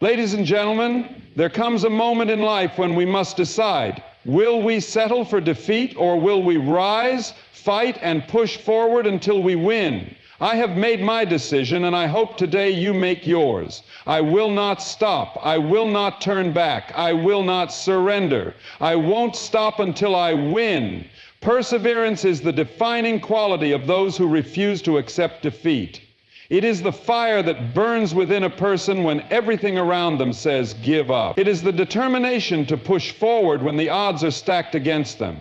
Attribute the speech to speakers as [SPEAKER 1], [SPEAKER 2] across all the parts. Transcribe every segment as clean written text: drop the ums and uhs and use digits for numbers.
[SPEAKER 1] Ladies and gentlemen, there comes a moment in life when we must decide, will we settle for defeat or will we rise, fight, and push forward until we win? I have made my decision, and I hope today you make yours. I will not stop. I will not turn back. I will not surrender. I won't stop until I win. Perseverance is the defining quality of those who refuse to accept defeat. It is the fire that burns within a person when everything around them says, give up. It is the determination to push forward when the odds are stacked against them.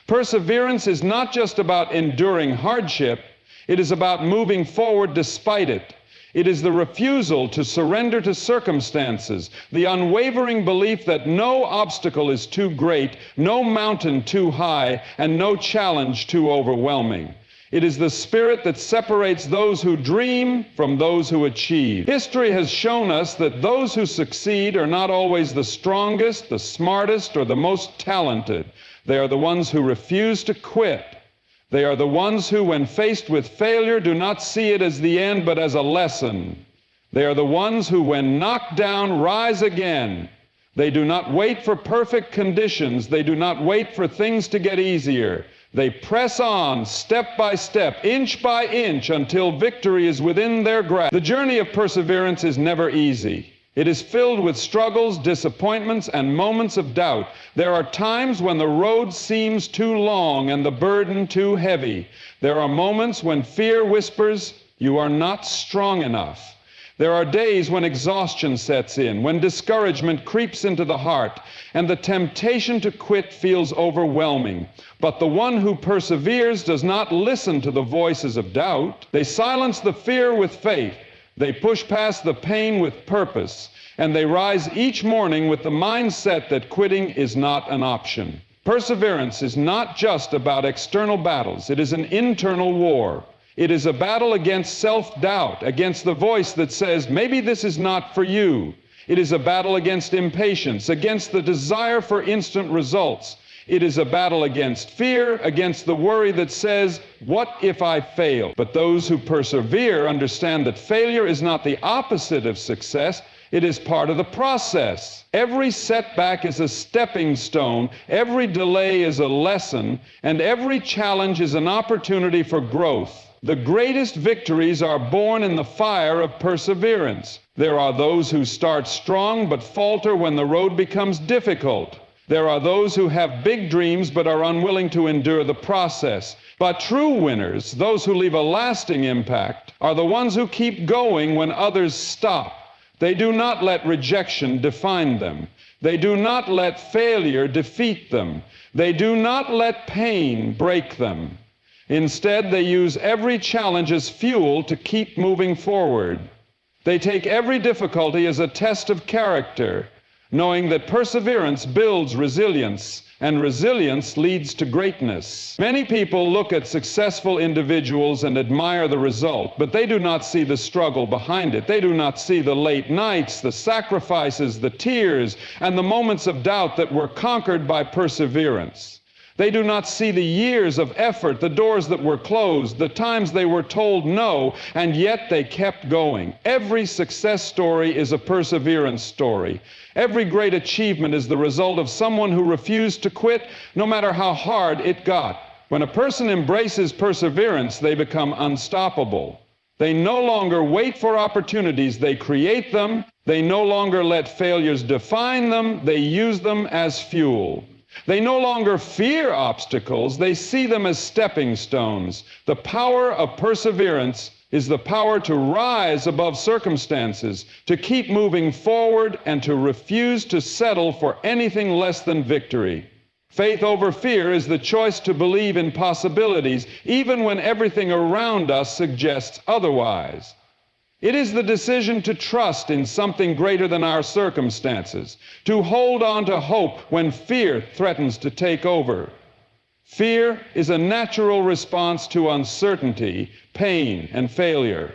[SPEAKER 1] Perseverance is not just about enduring hardship. It is about moving forward despite it. It is the refusal to surrender to circumstances, the unwavering belief that no obstacle is too great, no mountain too high, and no challenge too overwhelming. It is the spirit that separates those who dream from those who achieve. History has shown us that those who succeed are not always the strongest, the smartest, or the most talented. They are the ones who refuse to quit. They are the ones who, when faced with failure, do not see it as the end, but as a lesson. They are the ones who, when knocked down, rise again. They do not wait for perfect conditions. They do not wait for things to get easier. They press on, step by step, inch by inch, until victory is within their grasp. The journey of perseverance is never easy. It is filled with struggles, disappointments, and moments of doubt. There are times when the road seems too long and the burden too heavy. There are moments when fear whispers, you are not strong enough. There are days when exhaustion sets in, when discouragement creeps into the heart, and the temptation to quit feels overwhelming. But the one who perseveres does not listen to the voices of doubt. They silence the fear with faith. They push past the pain with purpose, and they rise each morning with the mindset that quitting is not an option. Perseverance is not just about external battles. It is an internal war. It is a battle against self-doubt, against the voice that says, maybe this is not for you. It is a battle against impatience, against the desire for instant results. It is a battle against fear, against the worry that says, what if I fail? But those who persevere understand that failure is not the opposite of success. It is part of the process. Every setback is a stepping stone, every delay is a lesson, and every challenge is an opportunity for growth. The greatest victories are born in the fire of perseverance. There are those who start strong but falter when the road becomes difficult. There are those who have big dreams but are unwilling to endure the process. But true winners, those who leave a lasting impact, are the ones who keep going when others stop. They do not let rejection define them. They do not let failure defeat them. They do not let pain break them. Instead, they use every challenge as fuel to keep moving forward. They take every difficulty as a test of character, knowing that perseverance builds resilience, and resilience leads to greatness. Many people look at successful individuals and admire the result, but they do not see the struggle behind it. They do not see the late nights, the sacrifices, the tears, and the moments of doubt that were conquered by perseverance. They do not see the years of effort, the doors that were closed, the times they were told no, and yet they kept going. Every success story is a perseverance story. Every great achievement is the result of someone who refused to quit, no matter how hard it got. When a person embraces perseverance, they become unstoppable. They no longer wait for opportunities, they create them. They no longer let failures define them, they use them as fuel. They no longer fear obstacles, they see them as stepping stones. The power of perseverance is the power to rise above circumstances, to keep moving forward, and to refuse to settle for anything less than victory. Faith over fear is the choice to believe in possibilities, even when everything around us suggests otherwise. It is the decision to trust in something greater than our circumstances, to hold on to hope when fear threatens to take over. Fear is a natural response to uncertainty, pain, and failure.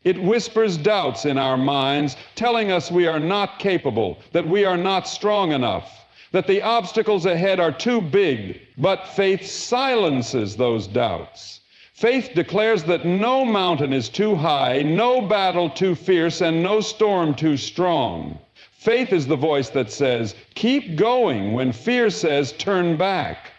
[SPEAKER 1] It whispers doubts in our minds, telling us we are not capable, that we are not strong enough, that the obstacles ahead are too big. But faith silences those doubts. Faith declares that no mountain is too high, no battle too fierce, and no storm too strong. Faith is the voice that says, keep going, when fear says, turn back.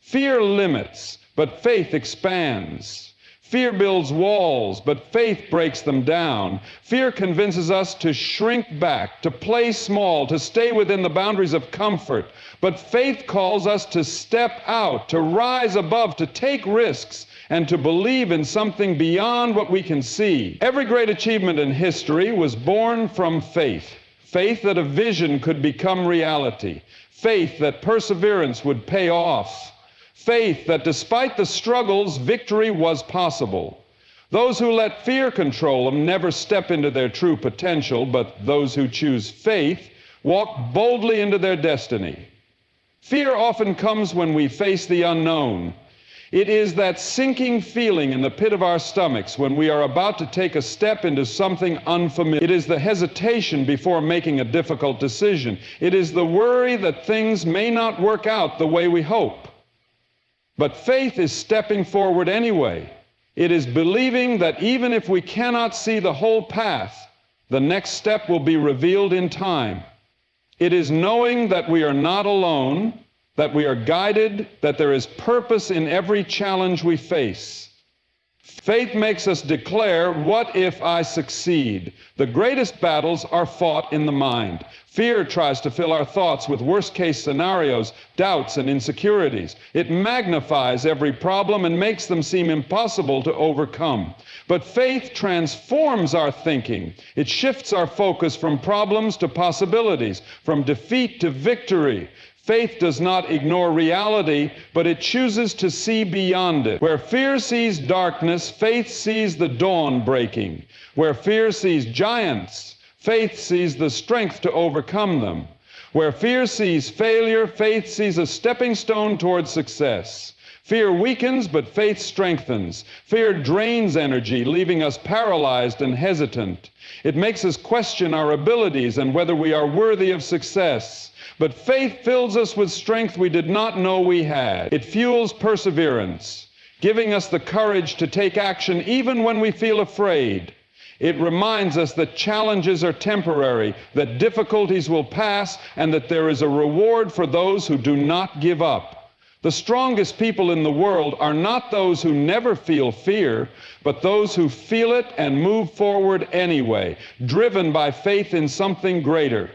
[SPEAKER 1] Fear limits, but faith expands. Fear builds walls, but faith breaks them down. Fear convinces us to shrink back, to play small, to stay within the boundaries of comfort. But faith calls us to step out, to rise above, to take risks, and to believe in something beyond what we can see. Every great achievement in history was born from faith. Faith that a vision could become reality. Faith that perseverance would pay off. Faith that despite the struggles, victory was possible. Those who let fear control them never step into their true potential, but those who choose faith walk boldly into their destiny. Fear often comes when we face the unknown. It is that sinking feeling in the pit of our stomachs when we are about to take a step into something unfamiliar. It is the hesitation before making a difficult decision. It is the worry that things may not work out the way we hope. But faith is stepping forward anyway. It is believing that even if we cannot see the whole path, the next step will be revealed in time. It is knowing that we are not alone, that we are guided, that there is purpose in every challenge we face. Faith makes us declare, what if I succeed? The greatest battles are fought in the mind. Fear tries to fill our thoughts with worst-case scenarios, doubts, and insecurities. It magnifies every problem and makes them seem impossible to overcome. But faith transforms our thinking. It shifts our focus from problems to possibilities, from defeat to victory. Faith does not ignore reality, but it chooses to see beyond it. Where fear sees darkness, faith sees the dawn breaking. Where fear sees giants, faith sees the strength to overcome them. Where fear sees failure, faith sees a stepping stone toward success. Fear weakens, but faith strengthens. Fear drains energy, leaving us paralyzed and hesitant. It makes us question our abilities and whether we are worthy of success. But faith fills us with strength we did not know we had. It fuels perseverance, giving us the courage to take action even when we feel afraid. It reminds us that challenges are temporary, that difficulties will pass, and that there is a reward for those who do not give up. The strongest people in the world are not those who never feel fear, but those who feel it and move forward anyway, driven by faith in something greater.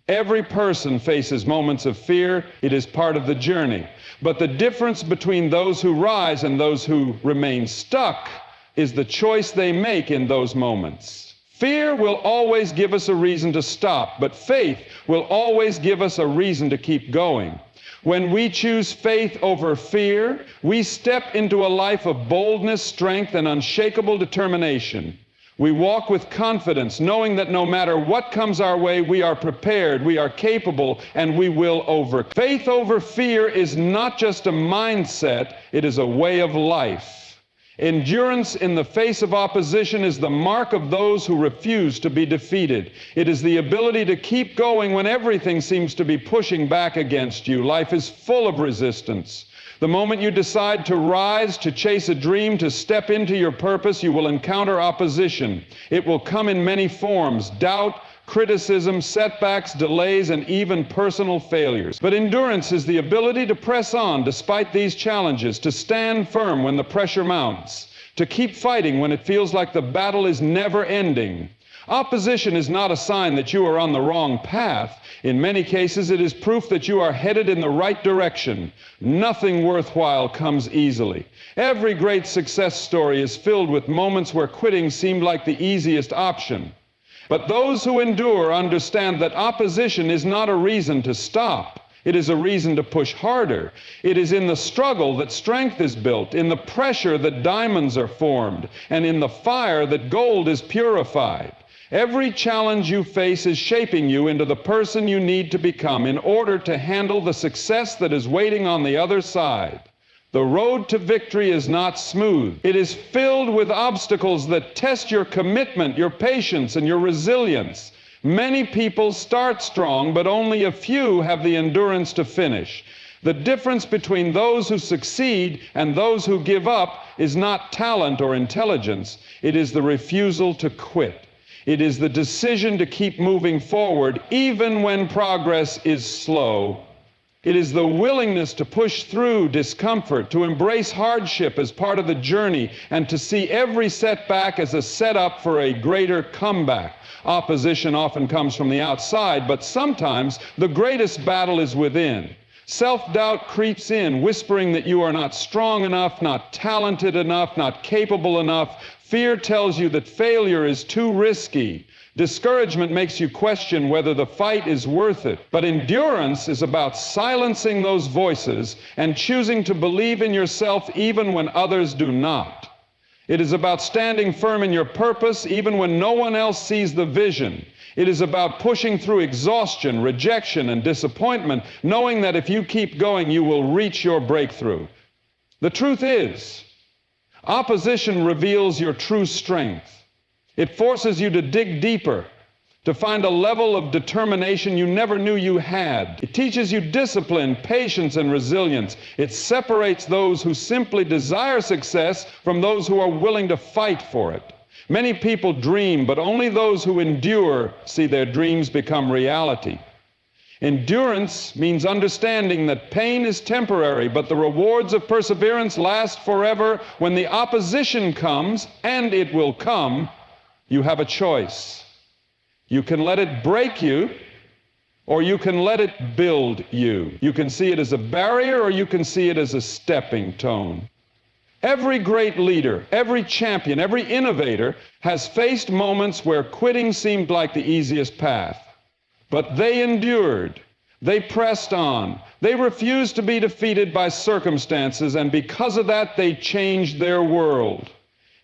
[SPEAKER 1] Every person faces moments of fear. It is part of the journey. But the difference between those who rise and those who remain stuck is the choice they make in those moments. Fear will always give us a reason to stop, but faith will always give us a reason to keep going. When we choose faith over fear, we step into a life of boldness, strength, and unshakable determination. We walk with confidence, knowing that no matter what comes our way, we are prepared, we are capable, and we will overcome. Faith over fear is not just a mindset, it is a way of life. Endurance in the face of opposition is the mark of those who refuse to be defeated. It is the ability to keep going when everything seems to be pushing back against you. Life is full of resistance. The moment you decide to rise, to chase a dream, to step into your purpose, you will encounter opposition. It will come in many forms: doubt, criticism, setbacks, delays, and even personal failures. But endurance is the ability to press on despite these challenges, to stand firm when the pressure mounts, to keep fighting when it feels like the battle is never ending. Opposition is not a sign that you are on the wrong path. In many cases, it is proof that you are headed in the right direction. Nothing worthwhile comes easily. Every great success story is filled with moments where quitting seemed like the easiest option. But those who endure understand that opposition is not a reason to stop. It is a reason to push harder. It is in the struggle that strength is built, in the pressure that diamonds are formed, and in the fire that gold is purified. Every challenge you face is shaping you into the person you need to become in order to handle the success that is waiting on the other side. The road to victory is not smooth. It is filled with obstacles that test your commitment, your patience, and your resilience. Many people start strong, but only a few have the endurance to finish. The difference between those who succeed and those who give up is not talent or intelligence. It is the refusal to quit. It is the decision to keep moving forward even when progress is slow. It is the willingness to push through discomfort, to embrace hardship as part of the journey, and to see every setback as a setup for a greater comeback. Opposition often comes from the outside, but sometimes the greatest battle is within. Self-doubt creeps in, whispering that you are not strong enough, not talented enough, not capable enough. Fear tells you that failure is too risky. Discouragement makes you question whether the fight is worth it. But endurance is about silencing those voices and choosing to believe in yourself even when others do not. It is about standing firm in your purpose even when no one else sees the vision. It is about pushing through exhaustion, rejection, and disappointment, knowing that if you keep going, you will reach your breakthrough. The truth is, opposition reveals your true strength. It forces you to dig deeper, to find a level of determination you never knew you had. It teaches you discipline, patience, and resilience. It separates those who simply desire success from those who are willing to fight for it. Many people dream, but only those who endure see their dreams become reality. Endurance means understanding that pain is temporary, but the rewards of perseverance last forever. When the opposition comes, and it will come, you have a choice. You can let it break you, or you can let it build you. You can see it as a barrier, or you can see it as a stepping stone. Every great leader, every champion, every innovator has faced moments where quitting seemed like the easiest path. But they endured. They pressed on. They refused to be defeated by circumstances, and because of that, they changed their world.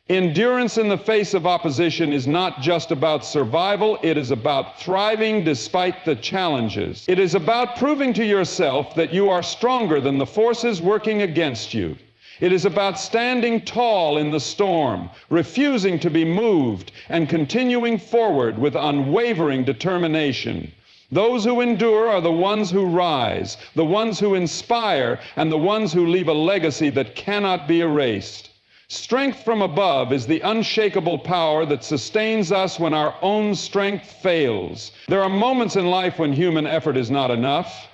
[SPEAKER 1] Endurance in the face of opposition is not just about survival, it is about thriving despite the challenges. It is about proving to yourself that you are stronger than the forces working against you. It is about standing tall in the storm, refusing to be moved, and continuing forward with unwavering determination. Those who endure are the ones who rise, the ones who inspire, and the ones who leave a legacy that cannot be erased. Strength from above is the unshakable power that sustains us when our own strength fails. There are moments in life when human effort is not enough,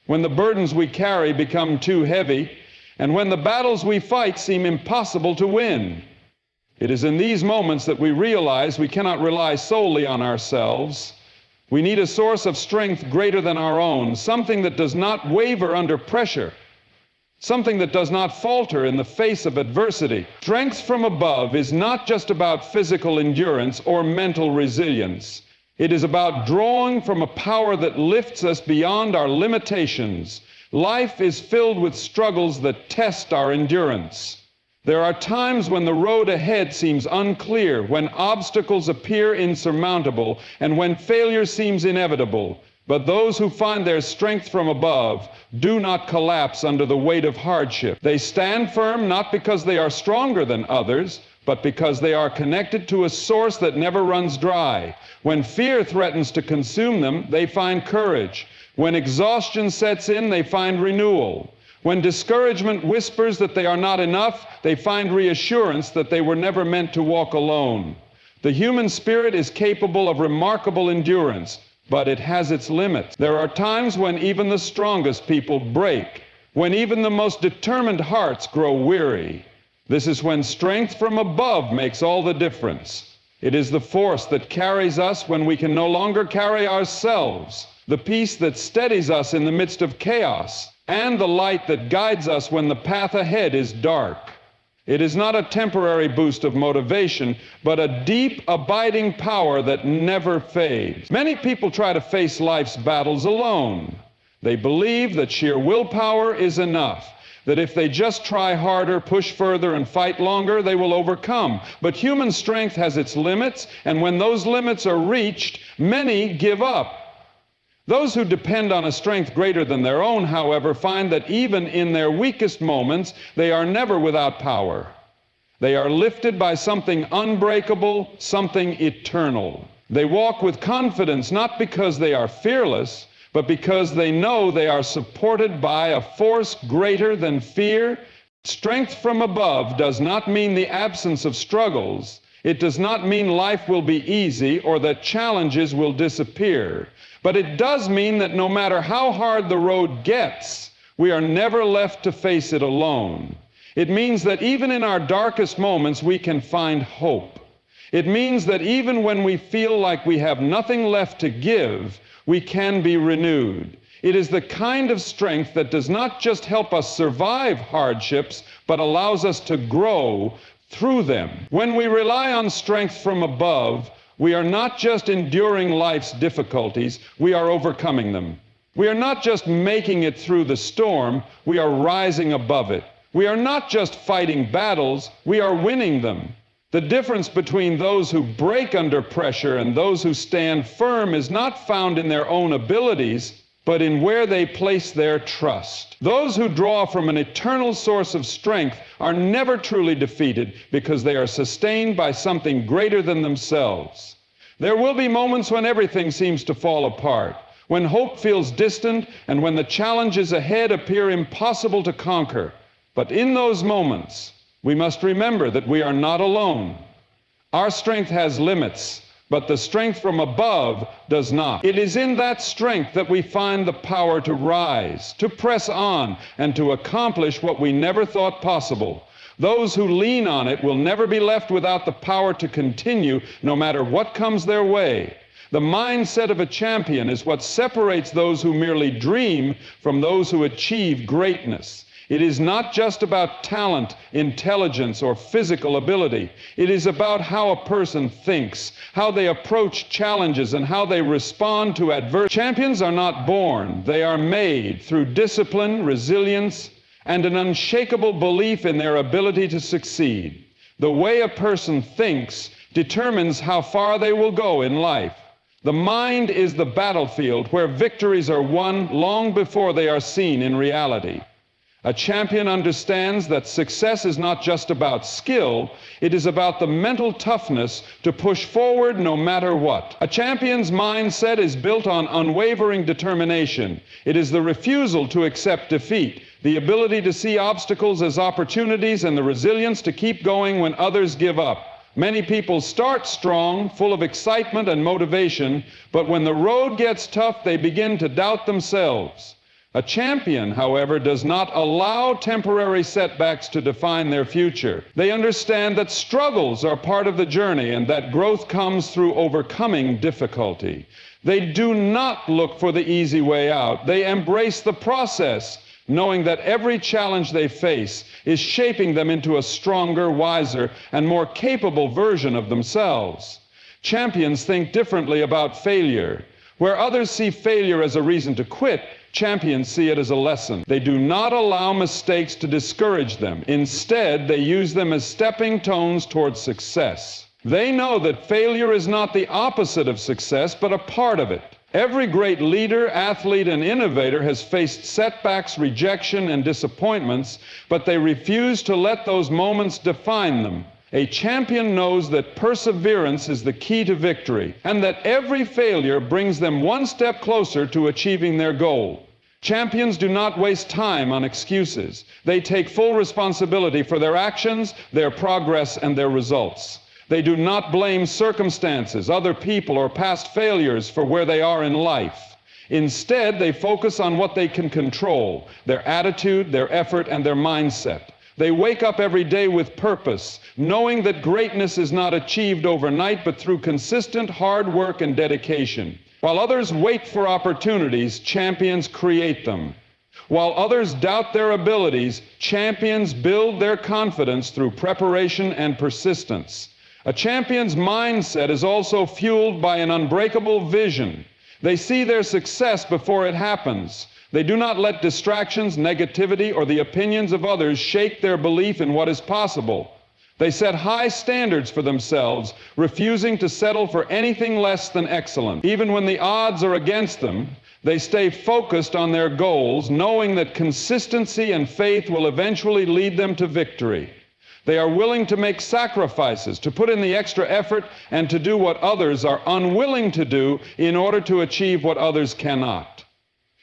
[SPEAKER 1] when the burdens we carry become too heavy, and when the battles we fight seem impossible to win. It is in these moments that we realize we cannot rely solely on ourselves. We need a source of strength greater than our own, something that does not waver under pressure, something that does not falter in the face of adversity. Strength from above is not just about physical endurance or mental resilience. It is about drawing from a power that lifts us beyond our limitations. Life is filled with struggles that test our endurance. There are times when the road ahead seems unclear, when obstacles appear insurmountable, and when failure seems inevitable. But those who find their strength from above do not collapse under the weight of hardship. They stand firm not because they are stronger than others, but because they are connected to a source that never runs dry. When fear threatens to consume them, they find courage. When exhaustion sets in, they find renewal. When discouragement whispers that they are not enough, they find reassurance that they were never meant to walk alone. The human spirit is capable of remarkable endurance, but it has its limits. There are times when even the strongest people break, when even the most determined hearts grow weary. This is when strength from above makes all the difference. It is the force that carries us when we can no longer carry ourselves, the peace that steadies us in the midst of chaos, and the light that guides us when the path ahead is dark. It is not a temporary boost of motivation, but a deep, abiding power that never fades. Many people try to face life's battles alone. They believe that sheer willpower is enough, that if they just try harder, push further, and fight longer, they will overcome. But human strength has its limits, and when those limits are reached, many give up. Those who depend on a strength greater than their own, however, find that even in their weakest moments, they are never without power. They are lifted by something unbreakable, something eternal. They walk with confidence not because they are fearless, but because they know they are supported by a force greater than fear. Strength from above does not mean the absence of struggles. It does not mean life will be easy or that challenges will disappear. But it does mean that no matter how hard the road gets, we are never left to face it alone. It means that even in our darkest moments, we can find hope. It means that even when we feel like we have nothing left to give, we can be renewed. It is the kind of strength that does not just help us survive hardships, but allows us to grow through them. When we rely on strength from above, we are not just enduring life's difficulties, we are overcoming them. We are not just making it through the storm, we are rising above it. We are not just fighting battles, we are winning them. The difference between those who break under pressure and those who stand firm is not found in their own abilities, but in where they place their trust. Those who draw from an eternal source of strength are never truly defeated because they are sustained by something greater than themselves. There will be moments when everything seems to fall apart, when hope feels distant, and when the challenges ahead appear impossible to conquer. But in those moments, we must remember that we are not alone. Our strength has limits, but the strength from above does not. It is in that strength that we find the power to rise, to press on, and to accomplish what we never thought possible. Those who lean on it will never be left without the power to continue no matter what comes their way. The mindset of a champion is what separates those who merely dream from those who achieve greatness. It is not just about talent, intelligence, or physical ability. It is about how a person thinks, how they approach challenges, and how they respond to adversity. Champions are not born. They are made through discipline, resilience, and an unshakable belief in their ability to succeed. The way a person thinks determines how far they will go in life. The mind is the battlefield where victories are won long before they are seen in reality. A champion understands that success is not just about skill, it is about the mental toughness to push forward no matter what. A champion's mindset is built on unwavering determination. It is the refusal to accept defeat, the ability to see obstacles as opportunities, and the resilience to keep going when others give up. Many people start strong, full of excitement and motivation, but when the road gets tough, they begin to doubt themselves. A champion, however, does not allow temporary setbacks to define their future. They understand that struggles are part of the journey and that growth comes through overcoming difficulty. They do not look for the easy way out. They embrace the process, knowing that every challenge they face is shaping them into a stronger, wiser, and more capable version of themselves. Champions think differently about failure. Where others see failure as a reason to quit, champions see it as a lesson. They do not allow mistakes to discourage them. Instead, they use them as stepping stones towards success. They know that failure is not the opposite of success, but a part of it. Every great leader, athlete, and innovator has faced setbacks, rejection, and disappointments, but they refuse to let those moments define them. A champion knows that perseverance is the key to victory, and that every failure brings them one step closer to achieving their goal. Champions do not waste time on excuses. They take full responsibility for their actions, their progress, and their results. They do not blame circumstances, other people, or past failures for where they are in life. Instead, they focus on what they can control: their attitude, their effort, and their mindset. They wake up every day with purpose, knowing that greatness is not achieved overnight, but through consistent hard work and dedication. While others wait for opportunities, champions create them. While others doubt their abilities, champions build their confidence through preparation and persistence. A champion's mindset is also fueled by an unbreakable vision. They see their success before it happens. They do not let distractions, negativity, or the opinions of others shake their belief in what is possible. They set high standards for themselves, refusing to settle for anything less than excellent. Even when the odds are against them, they stay focused on their goals, knowing that consistency and faith will eventually lead them to victory. They are willing to make sacrifices, to put in the extra effort, and to do what others are unwilling to do in order to achieve what others cannot.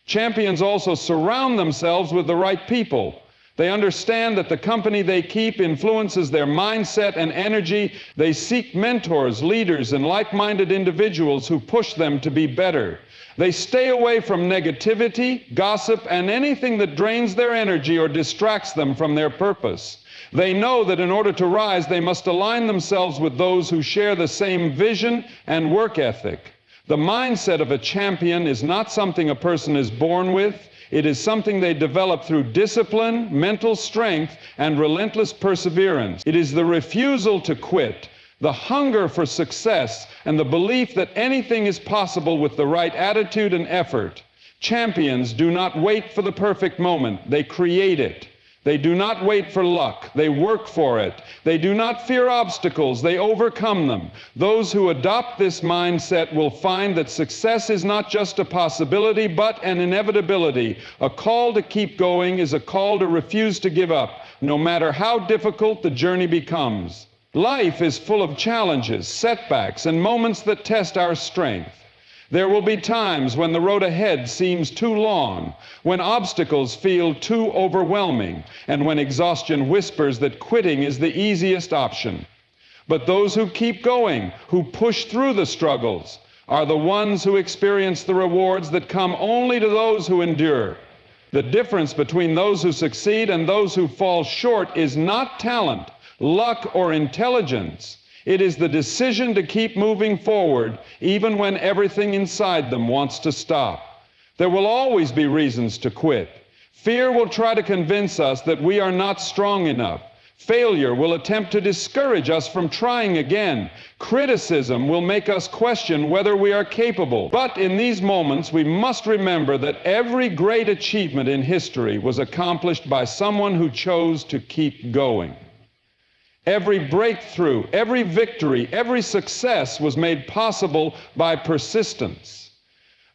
[SPEAKER 1] Champions also surround themselves with the right people. They understand that the company they keep influences their mindset and energy. They seek mentors, leaders, and like-minded individuals who push them to be better. They stay away from negativity, gossip, and anything that drains their energy or distracts them from their purpose. They know that in order to rise, they must align themselves with those who share the same vision and work ethic. The mindset of a champion is not something a person is born with. It is something they develop through discipline, mental strength, and relentless perseverance. It is the refusal to quit, the hunger for success, and the belief that anything is possible with the right attitude and effort. Champions do not wait for the perfect moment. They create it. They do not wait for luck. They work for it. They do not fear obstacles. They overcome them. Those who adopt this mindset will find that success is not just a possibility, but an inevitability. A call to keep going is a call to refuse to give up, no matter how difficult the journey becomes. Life is full of challenges, setbacks, and moments that test our strength. There will be times when the road ahead seems too long, when obstacles feel too overwhelming, and when exhaustion whispers that quitting is the easiest option. But those who keep going, who push through the struggles, are the ones who experience the rewards that come only to those who endure. The difference between those who succeed and those who fall short is not talent, luck, or intelligence. It is the decision to keep moving forward, even when everything inside them wants to stop. There will always be reasons to quit. Fear will try to convince us that we are not strong enough. Failure will attempt to discourage us from trying again. Criticism will make us question whether we are capable. But in these moments, we must remember that every great achievement in history was accomplished by someone who chose to keep going. Every breakthrough, every victory, every success was made possible by persistence.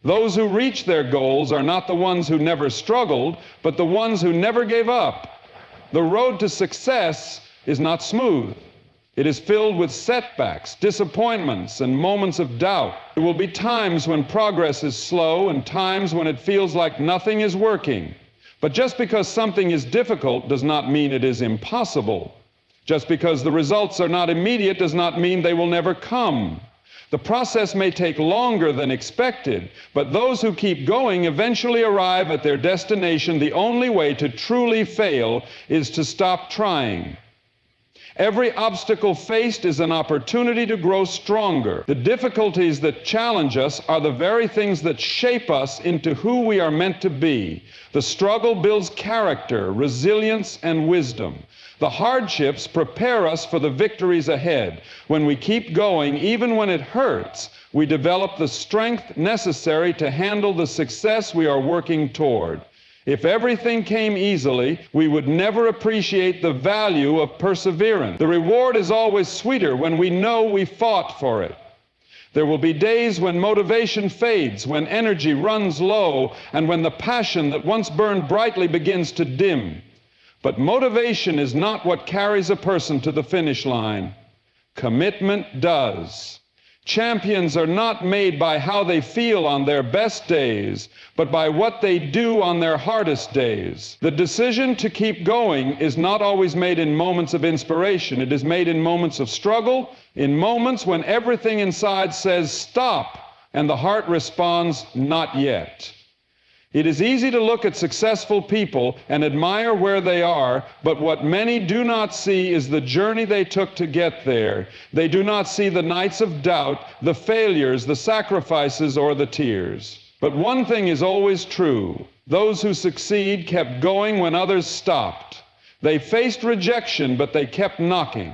[SPEAKER 1] Those who reach their goals are not the ones who never struggled, but the ones who never gave up. The road to success is not smooth. It is filled with setbacks, disappointments, and moments of doubt. There will be times when progress is slow and times when it feels like nothing is working. But just because something is difficult does not mean it is impossible. Just because the results are not immediate does not mean they will never come. The process may take longer than expected, but those who keep going eventually arrive at their destination. The only way to truly fail is to stop trying. Every obstacle faced is an opportunity to grow stronger. The difficulties that challenge us are the very things that shape us into who we are meant to be. The struggle builds character, resilience, and wisdom. The hardships prepare us for the victories ahead. When we keep going, even when it hurts, we develop the strength necessary to handle the success we are working toward. If everything came easily, we would never appreciate the value of perseverance. The reward is always sweeter when we know we fought for it. There will be days when motivation fades, when energy runs low, and when the passion that once burned brightly begins to dim. But motivation is not what carries a person to the finish line. Commitment does. Champions are not made by how they feel on their best days, but by what they do on their hardest days. The decision to keep going is not always made in moments of inspiration. It is made in moments of struggle, in moments when everything inside says stop, and the heart responds, not yet. It is easy to look at successful people and admire where they are, but what many do not see is the journey they took to get there. They do not see the nights of doubt, the failures, the sacrifices, or the tears. But one thing is always true. Those who succeed kept going when others stopped. They faced rejection, but they kept knocking.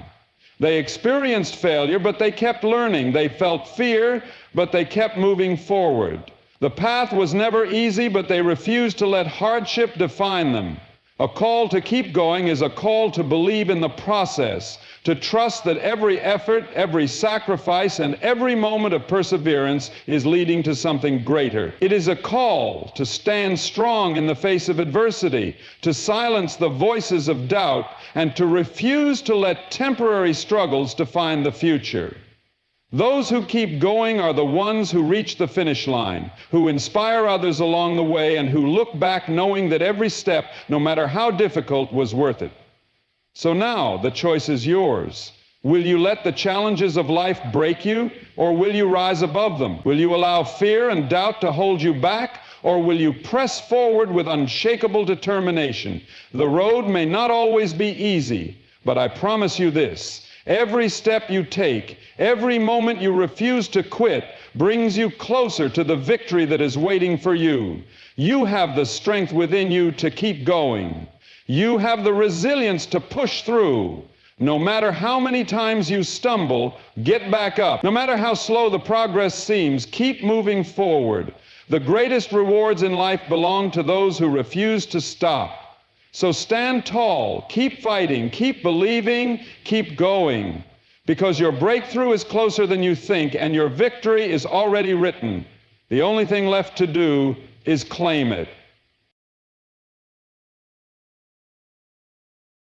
[SPEAKER 1] They experienced failure, but they kept learning. They felt fear, but they kept moving forward. The path was never easy, but they refused to let hardship define them. A call to keep going is a call to believe in the process, to trust that every effort, every sacrifice, and every moment of perseverance is leading to something greater. It is a call to stand strong in the face of adversity, to silence the voices of doubt, and to refuse to let temporary struggles define the future. Those who keep going are the ones who reach the finish line, who inspire others along the way, and who look back knowing that every step, no matter how difficult, was worth it. So now the choice is yours. Will you let the challenges of life break you, or will you rise above them? Will you allow fear and doubt to hold you back, or will you press forward with unshakable determination? The road may not always be easy, but I promise you this: every step you take, every moment you refuse to quit, brings you closer to the victory that is waiting for you. You have the strength within you to keep going. You have the resilience to push through. No matter how many times you stumble, get back up. No matter how slow the progress seems, keep moving forward. The greatest rewards in life belong to those who refuse to stop. So stand tall, keep fighting, keep believing, keep going, because your breakthrough is closer than you think, and your victory is already written. The only thing left to do is claim it.